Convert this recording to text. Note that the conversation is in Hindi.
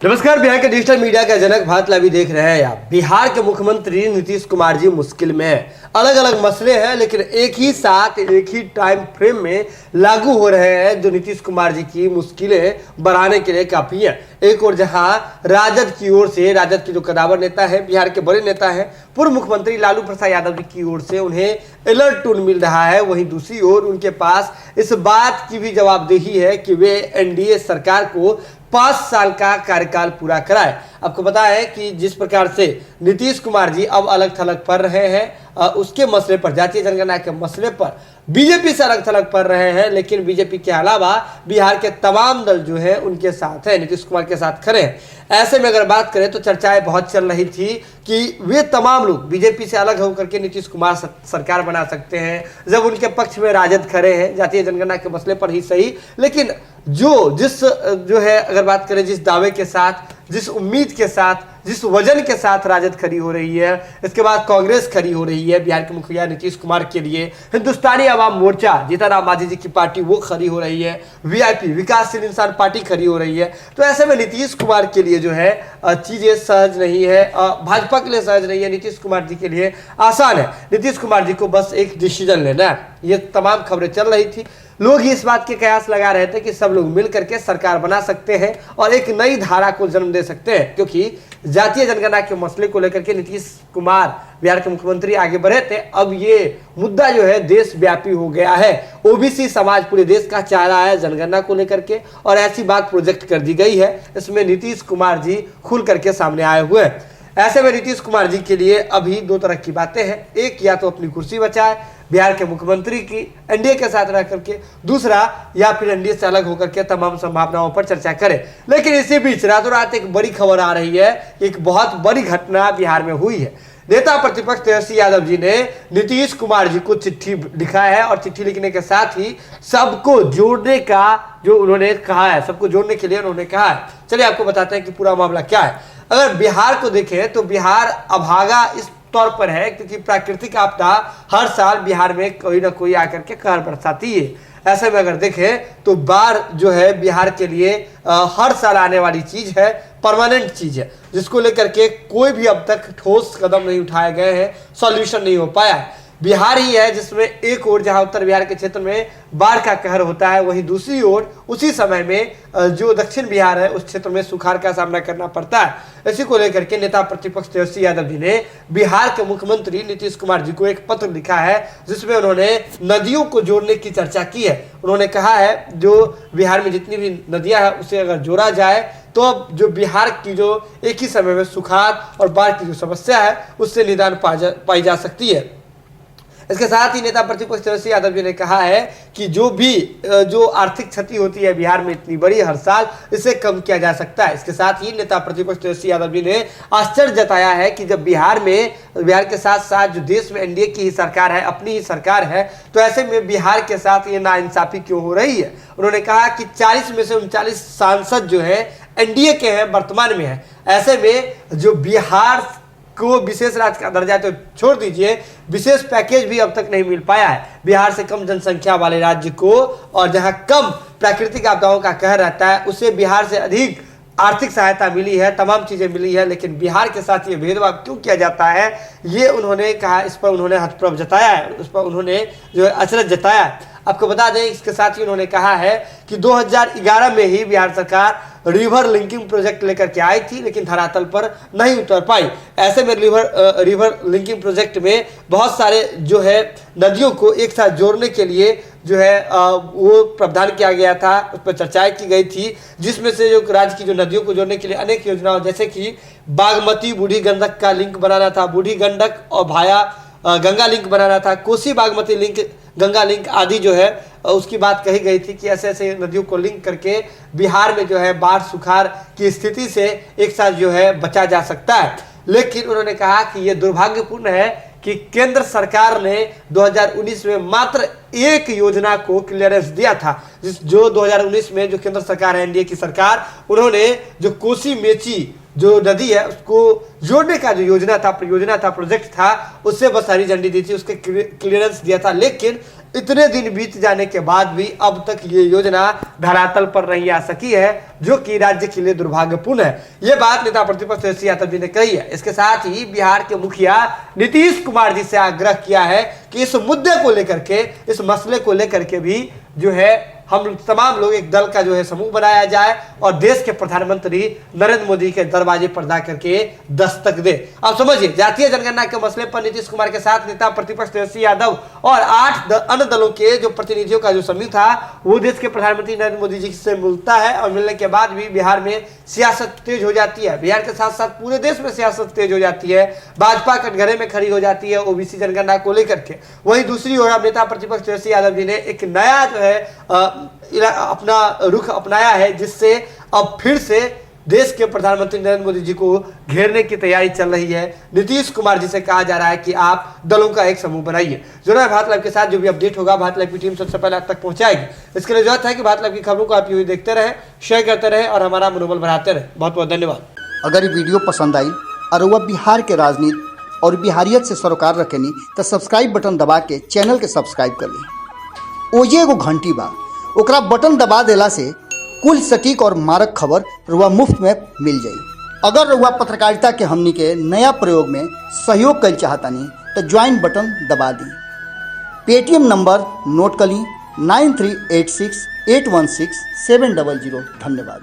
नमस्कार, बिहार के डिजिटल मीडिया का जनक भारत लाइव देख रहे हैं आप। बिहार के मुख्यमंत्री नीतीश कुमार जी मुश्किल में हैं। अलग अलग मसले हैं लेकिन एक ही साथ एक ही टाइम फ्रेम में लागू हो रहे हैं जो नीतीश कुमार जी की मुश्किलें बढ़ाने के लिए काफी हैं। एक और जहां राजद की ओर से, राजद के जो कदावर नेता है, बिहार के बड़े नेता हैं, पूर्व मुख्यमंत्री लालू प्रसाद यादव जी की ओर से उन्हें अलर्ट टूल मिल रहा है, वहीं दूसरी ओर उनके पास इस बात की भी जवाबदेही है कि वे एनडीए सरकार को 5 साल का कार्यकाल पूरा कराए। आपको पता है कि जिस प्रकार से नीतीश कुमार जी अब अलग थलग पड़ रहे हैं, उसके मसले पर, जातीय जनगणना के मसले पर बीजेपी से अलग थलग पड़ रहे हैं, लेकिन बीजेपी के अलावा बिहार के तमाम दल जो है उनके साथ है, नीतीश कुमार के साथ खड़े हैं। ऐसे में अगर बात करें तो चर्चाएं बहुत चल रही थी कि वे तमाम लोग बीजेपी से अलग होकर के नीतीश कुमार सरकार बना सकते हैं, जब उनके पक्ष में राजद खड़े हैं, जातीय जनगणना के मसले पर ही सही। लेकिन जो है अगर बात करें जिस दावे के साथ, जिस उम्मीद के साथ, जिस वजन के साथ राजद खड़ी हो रही है, इसके बाद कांग्रेस खड़ी हो रही है बिहार के मुखिया नीतीश कुमार के लिए, हिंदुस्तानी आवाम मोर्चा जीतनराम मांझी जी की पार्टी वो खड़ी हो रही है, वीआईपी विकासशील इंसान पार्टी खड़ी हो रही है। तो ऐसे में नीतीश कुमार के लिए जो है चीजें सहज नहीं है, भाजपा के लिए सहज नहीं है, नीतीश कुमार जी के लिए आसान है। नीतीश कुमार जी को बस एक डिसीजन लेना है। ये तमाम खबरें चल रही थी, लोग इस बात के कयास लगा रहे थे कि सब लोग मिल करके सरकार बना सकते हैं और एक नई धारा को जन्म दे सकते हैं, क्योंकि जातीय जनगणना के मसले को लेकर के नीतीश कुमार बिहार के मुख्यमंत्री आगे बढ़े थे। अब ये मुद्दा जो है देशव्यापी हो गया है, ओबीसी समाज पूरे देश का चाह रहा है जनगणना को लेकर के, और ऐसी बात प्रोजेक्ट कर दी गई है। इसमें नीतीश कुमार जी खुल करके सामने आए हुए हैं। ऐसे में नीतीश कुमार जी के लिए अभी दो तरह की बातें हैं, एक या तो अपनी कुर्सी बचाए बिहार के मुख्यमंत्री की एनडीए के साथ रह करके, दूसरा या फिर एनडीए से अलग होकर के तमाम संभावनाओं पर चर्चा करें। लेकिन इसी बीच रातों रात एक बड़ी खबर आ रही है, एक बहुत बड़ी घटना बिहार में हुई है। नेता प्रतिपक्ष तेजस्वी यादव जी ने नीतीश कुमार जी को चिट्ठी लिखा है और चिट्ठी लिखने के साथ ही सबको जोड़ने का जो उन्होंने कहा है, सबको जोड़ने के लिए उन्होंने कहा है। चलिए आपको बताते हैं कि पूरा मामला क्या है। अगर बिहार को देखें तो बिहार अभागा इस तौर पर है क्योंकि प्राकृतिक आपदा हर साल बिहार में कोई ना कोई आकर के कहर बरसाती है। ऐसे में अगर देखें तो बाढ़ जो है बिहार के लिए हर साल आने वाली चीज है, परमानेंट चीज है, जिसको लेकर के कोई भी अब तक ठोस कदम नहीं उठाए गए हैं, सॉल्यूशन नहीं हो पाया है। बिहार ही है जिसमें एक ओर जहां उत्तर बिहार के क्षेत्र में बाढ़ का कहर होता है, वहीं दूसरी ओर उसी समय में जो दक्षिण बिहार है उस क्षेत्र में सुखाड़ का सामना करना पड़ता है। इसी को लेकर के नेता प्रतिपक्ष तेजस्वी यादव जी ने बिहार के मुख्यमंत्री नीतीश कुमार जी को एक पत्र लिखा है, जिसमें उन्होंने नदियों को जोड़ने की चर्चा की है। उन्होंने कहा है जो बिहार में जितनी भी नदियां हैं उसे अगर जोड़ा जाए तो अब जो बिहार की जो एक ही समय में सुखाड़ और बाढ़ की जो समस्या है उससे निदान पाई जा सकती है। इसके साथ ही नेता प्रतिपक्ष तेजस्वी यादव जी ने कहा है कि जो आर्थिक क्षति होती है बिहार में इतनी बड़ी हर साल, इसे कम किया जा सकता है। इसके साथ ही नेता प्रतिपक्ष तेजस्वी यादव जी ने आश्चर्य जताया है कि जब बिहार के साथ साथ जो देश में एनडीए की ही सरकार है, अपनी ही सरकार है, तो ऐसे में बिहार के साथ ये नाइंसाफी क्यों हो रही है। उन्होंने कहा कि 40 में से 39 सांसद जो है एनडीए के हैं, वर्तमान में है। ऐसे में जो बिहार को विशेष राज्य का दर्जा तो छोड़ दीजिए, विशेष पैकेज भी अब तक नहीं मिल पाया है बिहार से कम जनसंख्या वाले राज्य को, और जहां कम प्राकृतिक आपदाओं का कहर रहता है उसे बिहार से अधिक आर्थिक सहायता मिली है, तमाम चीजें मिली है, लेकिन बिहार के साथ ये भेदभाव क्यों किया जाता है, ये उन्होंने कहा। इस पर उन्होंने हतप्रभ जताया है, उस पर उन्होंने जो है अचरज जताया है। आपको बता दें इसके साथ ही उन्होंने कहा है कि 2011 में ही बिहार सरकार रिवर लिंकिंग प्रोजेक्ट लेकर के आई थी, लेकिन धरातल पर नहीं उतर पाई। ऐसे में रिवर लिंकिंग प्रोजेक्ट में बहुत सारे जो है नदियों को एक साथ जोड़ने के लिए जो है वो प्रावधान किया गया था, उस पर चर्चाएं की गई थी, जिसमें से जो राज्य की जो नदियों को जोड़ने के लिए अनेक योजनाओं, जैसे कि बागमती बूढ़ी गंडक का लिंक बनाना था, बूढ़ी गंडक और भाया गंगा लिंक बनाना था, कोसी बागमती लिंक, गंगा लिंक आदि जो है उसकी बात कही गई थी कि ऐसे ऐसे नदियों को लिंक करके बिहार में जो है बाढ़ सुखाड़ की स्थिति से एक साथ जो है बचा जा सकता है। लेकिन उन्होंने कहा कि यह दुर्भाग्यपूर्ण है कि केंद्र सरकार ने 2019 में मात्र एक योजना को क्लियरेंस दिया था, जो 2019 में जो केंद्र सरकार है एनडीए की सरकार, उन्होंने जो कोसी मेची जो नदी है उसको जोड़ने का जो योजना था, परियोजना था, प्रोजेक्ट था, उससे बस हरी झंडी दी थी, उसके क्लियरेंस दिया था। लेकिन इतने दिन बीत जाने के बाद भी अब तक ये योजना धरातल पर नहीं आ सकी है, जो कि राज्य के लिए दुर्भाग्यपूर्ण है। यह बात नेता प्रतिपक्ष तेजस्वी यादव जी ने कही है। इसके साथ ही बिहार के मुखिया नीतीश कुमार जी से आग्रह किया है कि इस मुद्दे को लेकर के, इस मसले को लेकर के भी जो है हम तमाम लोग एक दल का जो है समूह बनाया जाए और देश के प्रधानमंत्री नरेंद्र मोदी के दरवाजे पर जा करके दस्तक दे। अब समझिए, जातीय जनगणना के मसले पर नीतीश कुमार के साथ नेता प्रतिपक्ष तेजस्वी यादव और 8 अन्य दलों के जो प्रतिनिधियों का जो समूह था वो देश के प्रधानमंत्री नरेंद्र मोदी जी से मिलता है और मिलने के बाद भी बिहार में सियासत तेज हो जाती है। बिहार के साथ साथ पूरे देश में सियासत तेज हो जाती है। भाजपा कटघरे में खड़ी हो जाती है ओबीसी जनगणना को लेकर के। वहीं दूसरी ओर नेता प्रतिपक्ष तेजस्वी यादव जी ने एक नया जो है अपना रुख अपनाया है, जिससे अब फिर से देश के प्रधानमंत्री नरेंद्र मोदी जी को घेरने की तैयारी चल रही है। नीतीश कुमार जी से कहा जा रहा है कि आप दलों का एक समूह बनाइए। जुड़े भारत लाइव के साथ जो भी अपडेट होगा भारत लाइव की टीम सबसे पहले आप तक पहुंचाएगी। इसके लिए जरूरत है कि भारत लाइव की खबरों को आप यूं देखते रहे, शेयर करते रहे और हमारा मनोबल बढ़ाते रहे। बहुत बहुत धन्यवाद। अगर ये वीडियो पसंद आई और वह बिहार के राजनीति और बिहारियत से सरोकार रखेनी तो सब्सक्राइब बटन दबा के चैनल के सब्सक्राइब कर ली। ओजे एगो घंटी बा, ओकरा बटन दबा देला से कुल सटीक और मारक खबर रुआ मुफ्त में मिल जाई। अगर रुआ पत्रकारिता के हमनी के नया प्रयोग में सहयोग कर चाहतानी तो ज्वाइन बटन दबा दी। पेटीएम नंबर नोट कर ली 9386816700। धन्यवाद।